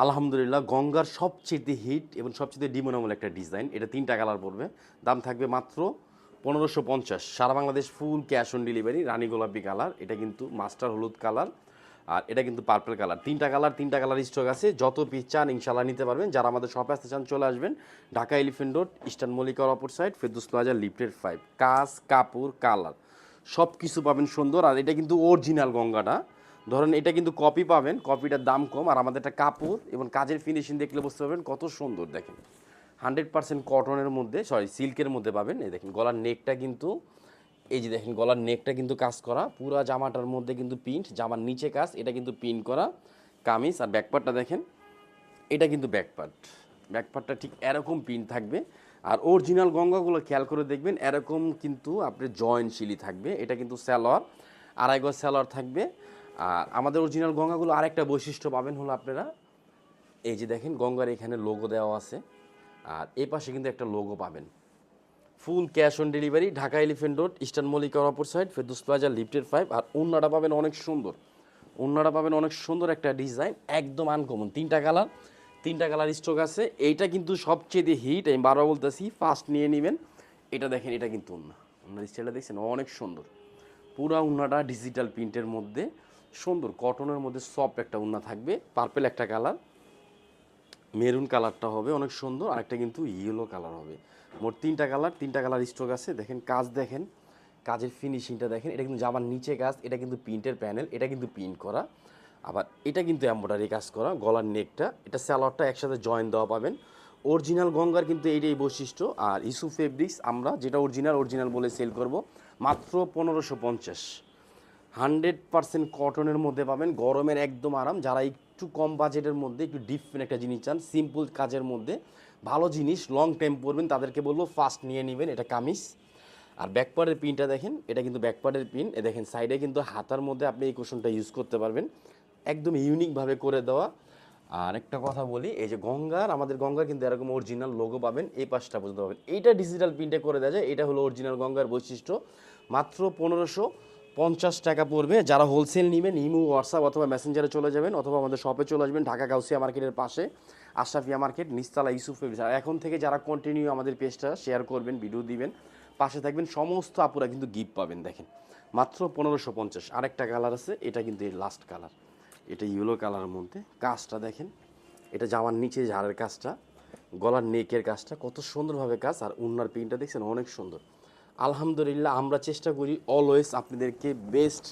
আলহামদুলিল্লাহ গঙ্গার সবচেয়ে হিট এবং সবচেয়ে ডিমোনামূল একটা ডিজাইন। এটা ৩টা কালার পড়বে। দাম থাকবে মাত্র ১৫৫০। সারা Bangladesh full cash on delivery. রানী গোলাপি কালার, এটা কিন্তু মাস্টার হলুদ কালার, আর এটা কিন্তু পার্পল কালার। ৩টা কালার স্টক আছে। যত পিস চান ইনশাল্লাহ নিতে পারবেন। যারা আমাদের শপে আসতে চান চলে আসবেন। ঢাকা এলিফেন্ট রোড, ইস্টার্ন মল্লিকার অপর সাইড, ফেরদৌস প্লাজা, লিফটেড 5। কাজ, কাপড়, কালার সব কিছু পাবেন সুন্দর। আর এটা কিন্তু অরিজিনাল গঙ্গাটা। ধরেন এটা কিন্তু কপি পাবেন, কপিটার দাম কম। আর আমাদের একটা কাপড় এবং কাজের ফিনিশিং দেখলে বুঝতে পারবেন কত সুন্দর। দেখেন 100% কটনের মধ্যে, সরি সিল্কের মধ্যে পাবেন। এই দেখেন গলার নেকটা কিন্তু, এই যে দেখেন গলার নেকটা কিন্তু কাজ করা, পুরা জামাটার মধ্যে কিন্তু প্রিন্ট, জামার নিচে কাজ, এটা কিন্তু প্রিন্ট করা কামিজ। আর ব্যাকপার্টটা দেখেন, এটা কিন্তু ব্যাকপার্টটা ঠিক এরকম প্রিন্ট থাকবে। আর অরিজিনাল গঙ্গাগুলো খেয়াল করে দেখবেন এরকম কিন্তু আপনার জয়েন্টশিলি থাকবে। এটা কিন্তু স্যালোয়ার, আড়াই গজ স্যালোয়ার থাকবে। আর আমাদের অরিজিনাল গঙ্গাগুলো আরেকটা বৈশিষ্ট্য পাবেন হলো আপনারা, এই যে দেখেন গঙ্গার এখানে লোগো দেওয়া আছে, আর এই পাশে কিন্তু একটা লোগো পাবেন। Full cash on delivery. Dhaka elephant road, eastern মল্লিকার অপর সাইড, ফেরদৌস প্লাজা, লিফটেড 5। আর ওড়নাটা পাবেন অনেক সুন্দর। ওড়নাটা পাবেন অনেক সুন্দর একটা ডিজাইন, একদম আনকমন। 3টা কালার স্টক আছে। এইটা কিন্তু সবচেয়ে হিট, আমি বারবার বলতেছি ফার্স্ট নিয়ে নেবেন। এটা দেখেন, এটা কিন্তু ওড়নার স্টাইলটা দেখছেন অনেক সুন্দর। পুরা ওড়নাটা ডিজিটাল প্রিন্টের মধ্যে সুন্দর, কটনের মধ্যে সফট একটা ওড়না থাকবে। পার্পেল একটা কালার, মেরুন কালারটা হবে অনেক সুন্দর, আরেকটা কিন্তু ইয়েলো কালার হবে। মোট 3টা কালার স্টক আছে। দেখেন কাজ, দেখেন কাজের ফিনিশিংটা দেখেন। এটা কিন্তু জামার নিচে কাজ, এটা কিন্তু প্রিন্টের প্যানেল, এটা কিন্তু প্রিন্ট করা। আবার এটা কিন্তু এমব্রয়ডারি কাজ করা। গলার নেকটা, এটা স্যালোয়ারটা একসাথে জয়েন দেওয়া পাবেন। অরিজিনাল গঙ্গার কিন্তু এইটাই বৈশিষ্ট্য। আর ইস্যু ফেব্রিক্স আমরা যেটা অরিজিনাল বলে সেল করব মাত্র ১৫৫০। 100% কটনের মধ্যে পাবেন, গরমের একদম আরাম। যারা একটু কম বাজেটের মধ্যে একটু ডিফারেন্ট একটা জিনিস চান, সিম্পল কাজের মধ্যে ভালো জিনিস, লং টাইম পরবেন, তাদেরকে বলবো ফার্স্ট নিয়ে নেবেন। এটা কামিজ। আর ব্যাকপার্টের পিনটা দেখেন, এটা কিন্তু ব্যাকপার্টের পিন। এ দেখেন সাইডে কিন্তু হাতার মধ্যে আপনি এই কুশনটা ইউজ করতে পারবেন, একদম ইউনিকভাবে করে দেওয়া। আর একটা কথা বলি, এই যে আমাদের গঙ্গার কিন্তু এরকম অরিজিনাল লোগো পাবেন, এই পাশটা পর্যন্ত পাবেন। এইটা ডিজিটাল প্রিন্টে করে দেওয়া যায়, এটা হলো অরিজিনাল গঙ্গার বৈশিষ্ট্য। মাত্র ১৫৫০ টাকা পড়বে। যারা হোলসেল নেবেন ইমো, হোয়াটসঅ্যাপ অথবা মেসেঞ্জারে চলে যাবেন, অথবা আমাদের শপে চলে আসবেন। ঢাকা গাউসিয়া মার্কেটের পাশে আশরাফিয়া মার্কেট, নিচতলা, ইউসুফ ফেব্রিক্স। আর এখন থেকে যারা কন্টিনিউ আমাদের পেজটা শেয়ার করবেন, ভিডিও দিবেন, পাশে থাকবেন, সমস্ত আপুরা কিন্তু গিফট পাবেন। দেখেন মাত্র ১৫৫০। আরেকটা কালার আছে, এটা কিন্তু এই লাস্ট কালার, এটা ইয়েলো কালারের মধ্যে। কাজটা দেখেন, এটা জামার নিচে ঝাড়ের কাজটা, গলার নেকের কাজটা কত সুন্দরভাবে কাজ। আর ওড়নার প্রিন্টটা দেখছেন অনেক সুন্দর। আলহামদুলিল্লাহ আমরা চেষ্টা করি অলওয়েজ আপনাদেরকে বেস্ট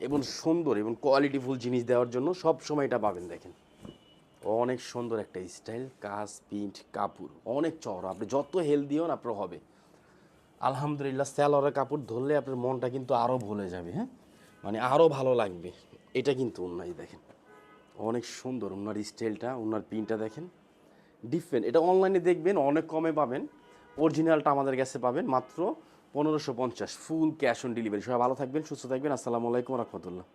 এবং সুন্দর এবং কোয়ালিটিফুল জিনিস দেওয়ার জন্য। সব সময় এটা পাবেন। দেখেন অনেক সুন্দর একটা স্টাইল, কাজ, প্রিন্ট, কাপড় অনেক চওড়া। আপনি যত হেলদি হন আপনার হবে। আলহামদুলিল্লাহ স্যালোয়ারের কাপড় ধরলে আপনার মনটা কিন্তু আরও ভুলে যাবে, হ্যাঁ, মানে আরও ভালো লাগবে। এটা কিন্তু ওড়নাই দেখেন অনেক সুন্দর। ওনার স্টাইলটা, ওনার প্রিন্টটা দেখেন ডিফারেন্ট। এটা অনলাইনে দেখবেন অনেক কমে পাবেন, অরিজিনালটা আমাদের কাছে পাবেন মাত্র ১৫৫০। ফুল ক্যাশ অন ডেলিভারি। সবাই ভালো থাকবেন, সুস্থ থাকবেন। আসসালামু আলাইকুম রহমতুল্লাহ।